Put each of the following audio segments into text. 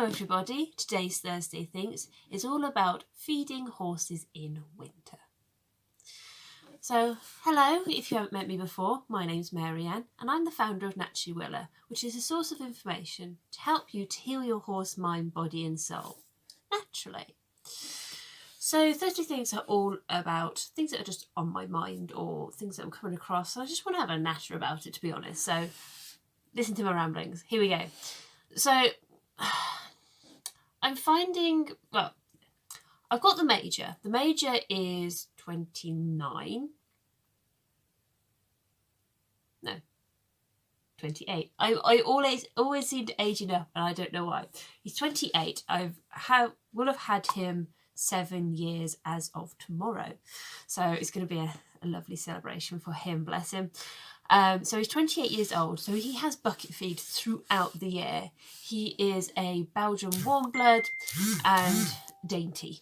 everybody, today's Thursday Thinks is all about feeding horses in winter. So, hello, if you haven't met me before, my name's Marianne and I'm the founder of Naturally Willa, which is a source of information to help you to heal your horse, mind, body and soul, naturally. So Thursday Things are all about things that are just on my mind or things that I'm coming across, and I just want to have a natter about it, to be honest. So listen to my ramblings. Here we go. So I'm finding, well, I've got the Major. The Major is 29. No, 28. I always seem to age enough, and I don't know why. He's 28. Will have had him 7 years as of tomorrow. So it's going to be a lovely celebration for him, bless him. So he's 28 years old, so he has bucket feed throughout the year. He is a Belgian warm blood and dainty.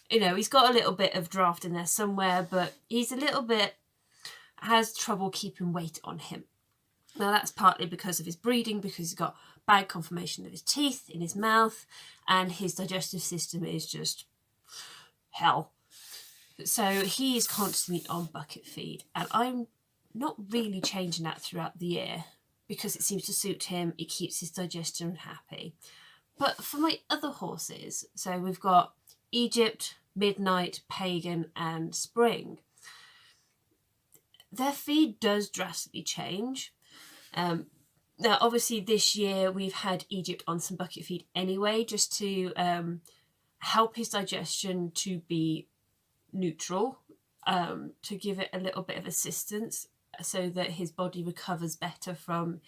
You know, he's got a little bit of draft in there somewhere, but he's has trouble keeping weight on him. Now that's partly because of his breeding, because he's got bad conformation of his teeth in his mouth, and his digestive system is just hell. So he is constantly on bucket feed, and I'm not really changing that throughout the year because it seems to suit him. It keeps his digestion happy. But for my other horses, so we've got Egypt, Midnight, Pagan and Spring, their feed does drastically change. Now obviously this year we've had Egypt on some bucket feed anyway, just to help his digestion to be neutral, to give it a little bit of assistance so that his body recovers better from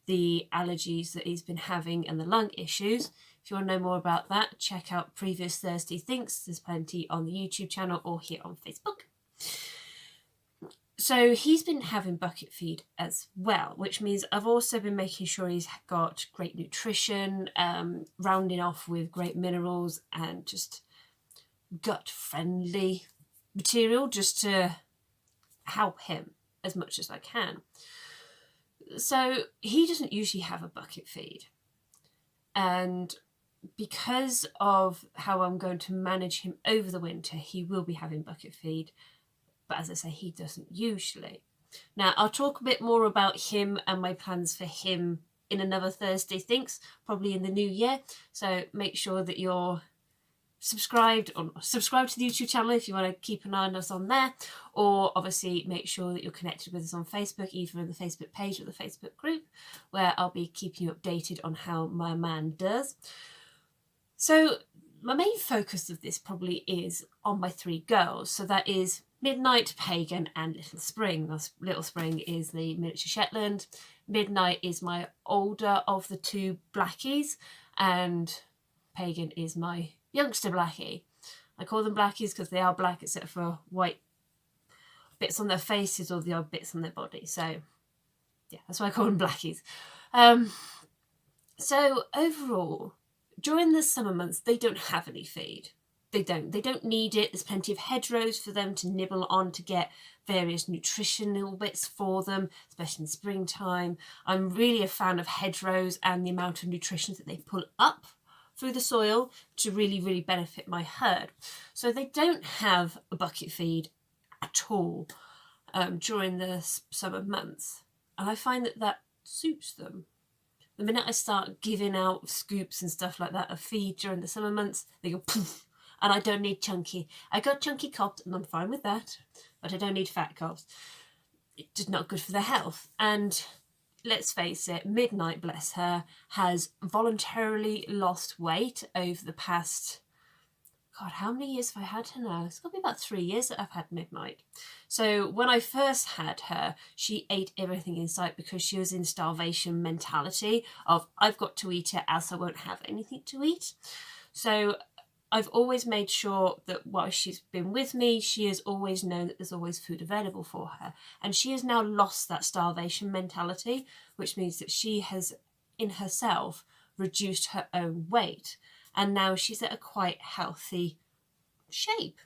the allergies that he's been having and the lung issues. If you want to know more about that, check out previous Thursday Thinks. There's plenty on the YouTube channel or here on Facebook. So he's been having bucket feed as well, which means I've also been making sure he's got great nutrition, rounding off with great minerals and just gut-friendly material just to help him as much as I can. So he doesn't usually have a bucket feed, and because of how I'm going to manage him over the winter, he will be having bucket feed, but as I say, he doesn't usually. Now I'll talk a bit more about him and my plans for him in another Thursday Thinks, probably in the new year, so make sure that you're subscribe to the YouTube channel if you want to keep an eye on us on there, or obviously make sure that you're connected with us on Facebook, either in the Facebook page or the Facebook group, where I'll be keeping you updated on how my man does. So my main focus of this probably is on my three girls. So that is Midnight, Pagan and Little Spring. Little Spring is the miniature Shetland. Midnight is my older of the two blackies, and Pagan is my youngster blackie. I call them blackies because they are black except for white bits on their faces or the odd bits on their body. So yeah, that's why I call them blackies. So overall, during the summer months, they don't have any feed. They don't need it. There's plenty of hedgerows for them to nibble on to get various nutritional bits for them, especially in springtime. I'm really a fan of hedgerows and the amount of nutrition that they pull up through the soil to really benefit my herd. So they don't have a bucket feed at all during the summer months, and I find that suits them. The minute I start giving out scoops and stuff like that of feed during the summer months, they go poof, and I don't need chunky. I got chunky cobs and I'm fine with that, but I don't need fat cobs. It's just not good for their health. And let's face it, Midnight, bless her, has voluntarily lost weight over the past, God, how many years have I had her now? It's got to be about 3 years that I've had Midnight. So when I first had her, she ate everything in sight because she was in starvation mentality of, I've got to eat it, else I won't have anything to eat. So I've always made sure that while she's been with me, she has always known that there's always food available for her. And she has now lost that starvation mentality, which means that she has, in herself, reduced her own weight. And now she's at a quite healthy shape.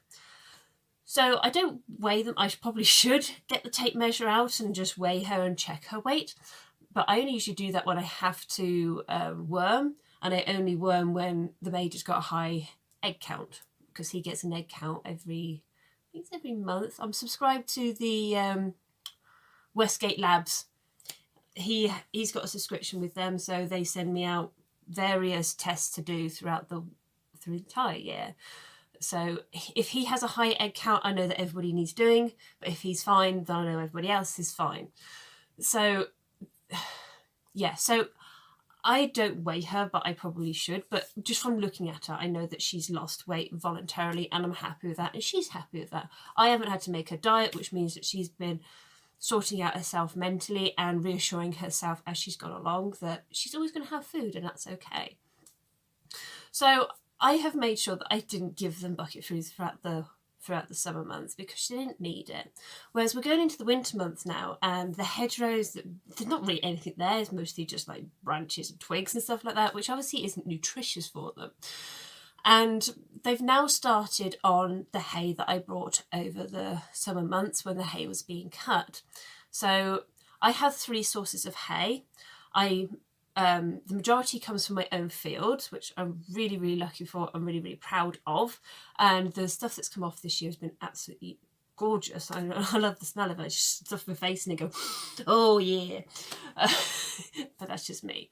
So I don't weigh them. I probably should get the tape measure out and just weigh her and check her weight. But I only usually do that when I have to worm. and I only worm when the major's got a high egg count, because he gets an egg count every month. I'm subscribed to the Westgate Labs. He's got a subscription with them, so they send me out various tests to do through the entire year. So if he has a high egg count, I know that everybody needs doing, but if he's fine, then I know everybody else is fine. So yeah, so I don't weigh her, but I probably should. But just from looking at her, I know that she's lost weight voluntarily, and I'm happy with that, and she's happy with that. I haven't had to make her diet, which means that she's been sorting out herself mentally and reassuring herself as she's gone along that she's always going to have food, and that's okay. So I have made sure that I didn't give them bucket foods throughout the summer months, because she didn't need it. Whereas we're going into the winter months now, and the hedgerows, there's not really anything there. It's mostly just like branches and twigs and stuff like that, which obviously isn't nutritious for them. And they've now started on the hay that I brought over the summer months when the hay was being cut. So I have 3 sources of hay. The majority comes from my own field, which I'm really, really lucky for. I'm really, really proud of. And the stuff that's come off this year has been absolutely gorgeous. I love the smell of it. I just stuff my face in and go, oh yeah. But that's just me.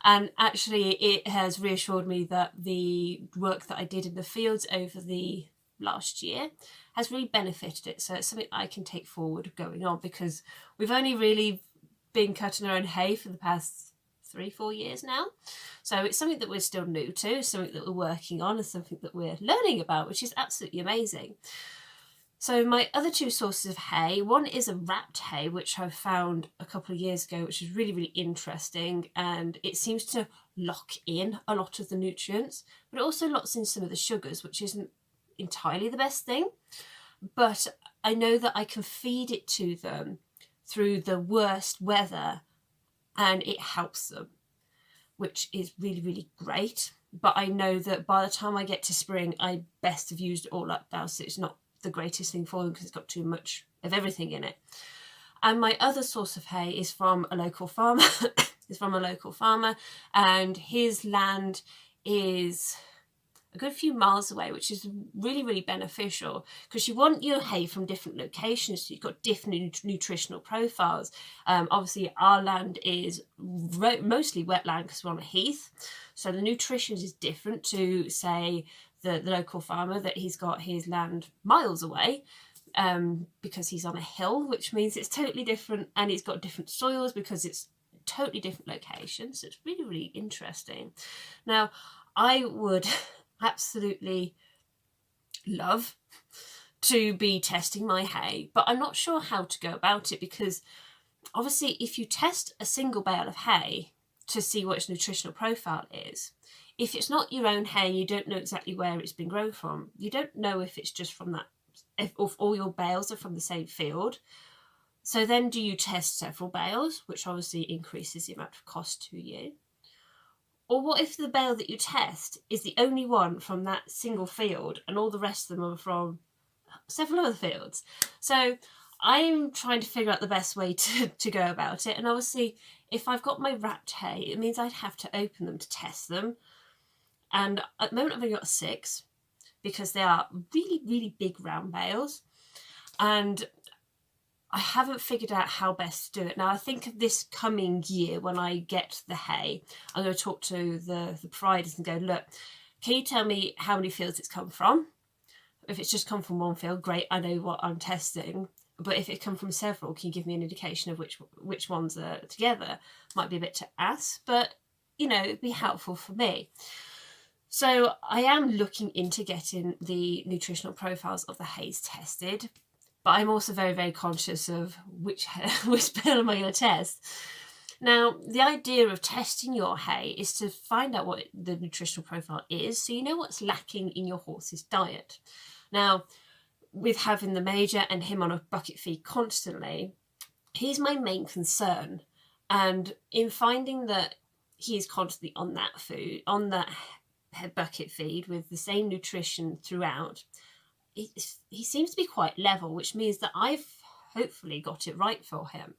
And actually it has reassured me that the work that I did in the fields over the last year has really benefited it. So it's something I can take forward going on, because we've only really been cutting our own hay for the past 3-4 years now. So it's something that we're still new to, something that we're working on, and something that we're learning about, which is absolutely amazing. So my other 2 sources of hay, one is a wrapped hay, which I found a couple of years ago, which is really, really interesting, and it seems to lock in a lot of the nutrients, but it also locks in some of the sugars, which isn't entirely the best thing. But I know that I can feed it to them through the worst weather, and it helps them, which is really, really great. But I know that by the time I get to spring, I best have used it all up now, so it's not the greatest thing for them because it's got too much of everything in it. And my other source of hay is from a local farmer. And his land is a good few miles away, which is really, really beneficial, because you want your hay from different locations, so you've got different nutritional profiles. Obviously our land is mostly wetland because we're on a heath, so the nutrition is different to, say, the local farmer that he's got his land miles away, because he's on a hill, which means it's totally different, and it's got different soils because it's totally different locations. So it's really, really interesting. Now, I would absolutely love to be testing my hay, but I'm not sure how to go about it, because obviously if you test a single bale of hay to see what its nutritional profile is, if it's not your own hay, you don't know exactly where it's been grown from. You don't know if it's just from that, if all your bales are from the same field. So then do you test several bales, which obviously increases the amount of cost to you? Or what if the bale that you test is the only one from that single field and all the rest of them are from several other fields? So I'm trying to figure out the best way to go about it. And obviously, if I've got my wrapped hay, it means I'd have to open them to test them. And at the moment I've only got 6, because they are really, really big round bales. And I haven't figured out how best to do it. Now, I think this coming year, when I get the hay, I'm going to talk to the providers and go, look, can you tell me how many fields it's come from? If it's just come from one field, great, I know what I'm testing. But if it come from several, can you give me an indication of which ones are together? Might be a bit to ask, but, you know, it'd be helpful for me. So I am looking into getting the nutritional profiles of the hays tested, but I'm also very, very conscious of which bale am I going to test. Now, the idea of testing your hay is to find out what the nutritional profile is, so you know what's lacking in your horse's diet. Now, with having the major and him on a bucket feed constantly, he's my main concern. And in finding that he's constantly on that food, on that bucket feed with the same nutrition throughout, he seems to be quite level, which means that I've hopefully got it right for him.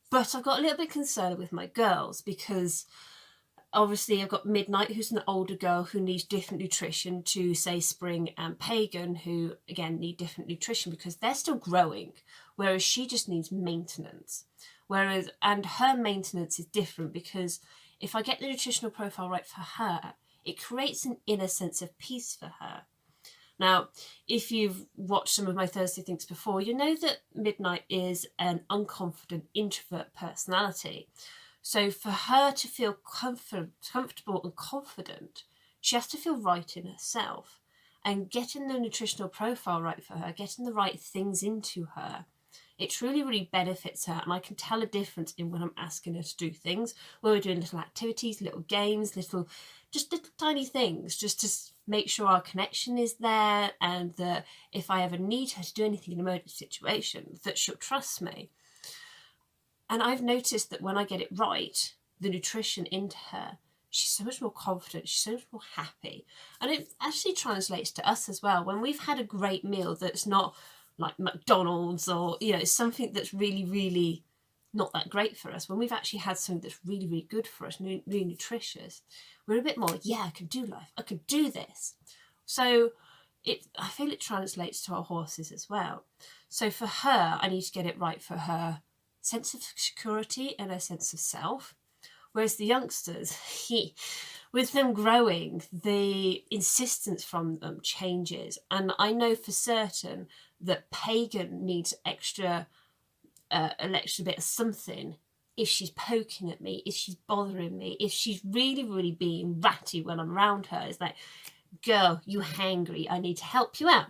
But I've got a little bit concerned with my girls, because Obviously, I've got Midnight, who's an older girl who needs different nutrition to, say, Spring and Pagan, who, again, need different nutrition because they're still growing, whereas she just needs maintenance. And her maintenance is different because if I get the nutritional profile right for her, it creates an inner sense of peace for her. Now, if you've watched some of my Thursday Thinks before, you know that Midnight is an unconfident introvert personality. So for her to feel comfortable and confident, she has to feel right in herself. And getting the nutritional profile right for her, getting the right things into her, it truly, really benefits her. And I can tell a difference in when I'm asking her to do things, when we're doing little activities, little games, little tiny things, just to make sure our connection is there, and that if I ever need her to do anything in an emergency situation, that she'll trust me. And I've noticed that when I get it right, the nutrition into her, she's so much more confident, she's so much more happy. And it actually translates to us as well. When we've had a great meal that's not like McDonald's or, something that's really, really not that great for us, when we've actually had something that's really, really good for us, really nutritious, we're a bit more, I can do life, I can do this. So I feel it translates to our horses as well. So for her, I need to get it right for her sense of security and a sense of self. Whereas the youngsters, with them growing, the insistence from them changes. And I know for certain that Pagan needs an extra bit of something if she's poking at me, if she's bothering me, if she's really, really being ratty when I'm around her. It's like, girl, you hangry, I need to help you out.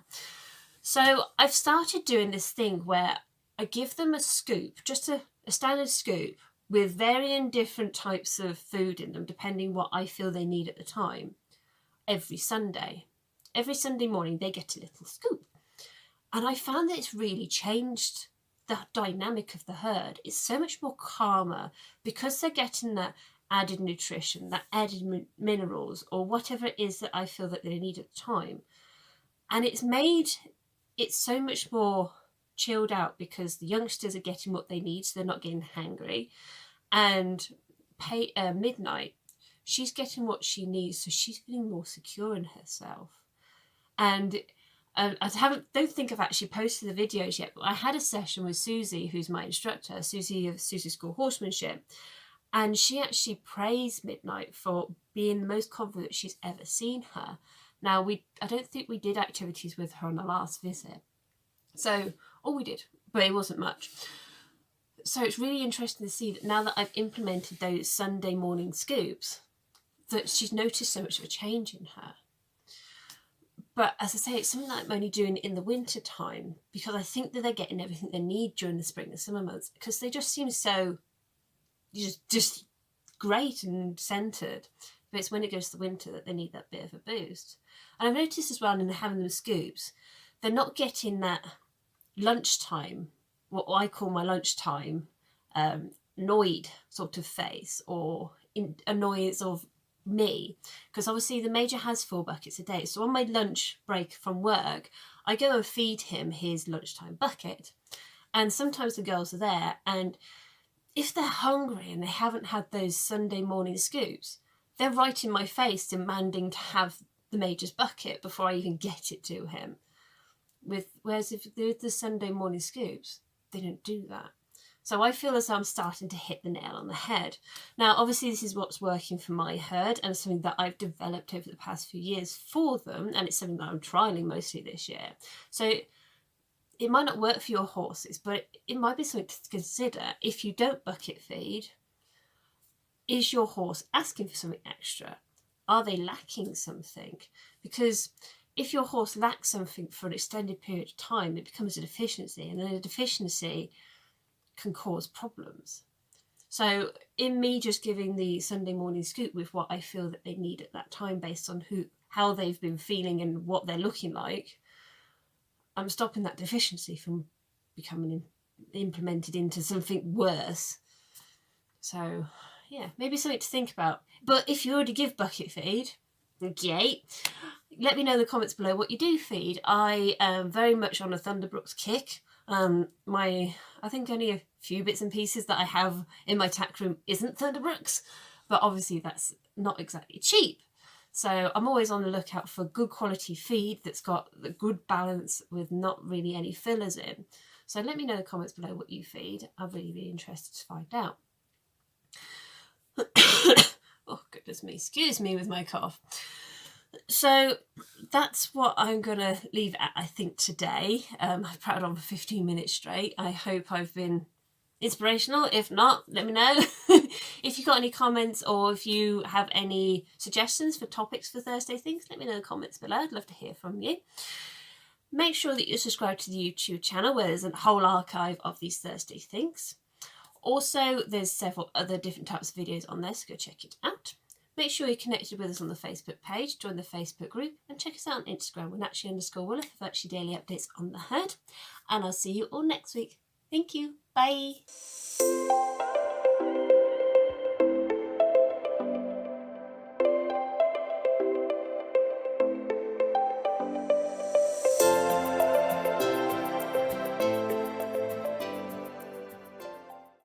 So I've started doing this thing where I give them a scoop, just a standard scoop, with varying different types of food in them, depending what I feel they need at the time, every Sunday. Every Sunday morning, they get a little scoop. And I found that it's really changed the dynamic of the herd. It's so much more calmer because they're getting that added nutrition, that added minerals, or whatever it is that I feel that they need at the time. And it's made it so much more chilled out because the youngsters are getting what they need, so they're not getting hangry. And Midnight, she's getting what she needs, so she's feeling more secure in herself. And I don't think I've actually posted the videos yet, but I had a session with Susie, who's my instructor, Susie of Susie School Horsemanship, and she actually praised Midnight for being the most confident she's ever seen her. Now, I don't think we did activities with her on the last visit. So, we did, but it wasn't much. So it's really interesting to see that now that I've implemented those Sunday morning scoops, that she's noticed so much of a change in her. But as I say, it's something that I'm only doing in the winter time because I think that they're getting everything they need during the spring and summer months because they just seem so just great and centered. But it's when it goes to the winter that they need that bit of a boost. And I've noticed as well in having them scoops, they're not getting that lunchtime, what I call my lunchtime, annoyed sort of face or annoyance of me, because obviously the major has 4 buckets a day. So on my lunch break from work, I go and feed him his lunchtime bucket. And sometimes the girls are there, and if they're hungry and they haven't had those Sunday morning scoops, they're right in my face demanding to have the major's bucket before I even get it to him. Whereas if they're the Sunday morning scoops, they don't do that. So I feel as though I'm starting to hit the nail on the head. Now, obviously, this is what's working for my herd and something that I've developed over the past few years for them, and it's something that I'm trialing mostly this year. So it might not work for your horses, but it might be something to consider. If you don't bucket feed, is your horse asking for something extra? Are they lacking something? Because if your horse lacks something for an extended period of time, it becomes a deficiency, and then a deficiency can cause problems. So in me just giving the Sunday morning scoop with what I feel that they need at that time based on how they've been feeling and what they're looking like, I'm stopping that deficiency from becoming implemented into something worse. So yeah, maybe something to think about. But if you already give bucket feed, okay, let me know in the comments below what you do feed. I am very much on a Thunderbrooks kick. I think only a few bits and pieces that I have in my tack room isn't Thunderbrooks, but obviously that's not exactly cheap. So I'm always on the lookout for good quality feed that's got the good balance with not really any fillers in. So let me know in the comments below what you feed. I'm really, really interested to find out. Oh, goodness me. Excuse me with my cough. So that's what I'm going to leave at, I think, today. I've prattled on for 15 minutes straight. I hope I've been inspirational. If not, let me know. If you've got any comments or if you have any suggestions for topics for Thursday Things, let me know in the comments below. I'd love to hear from you. Make sure that you're subscribed to the YouTube channel where there's a whole archive of these Thursday Things. Also, there's several other different types of videos on there, so go check it out. Make sure you're connected with us on the Facebook page, join the Facebook group, and check us out on Instagram. We're Naturally_Wooler for virtually daily updates on the herd. And I'll see you all next week. Thank you. Bye.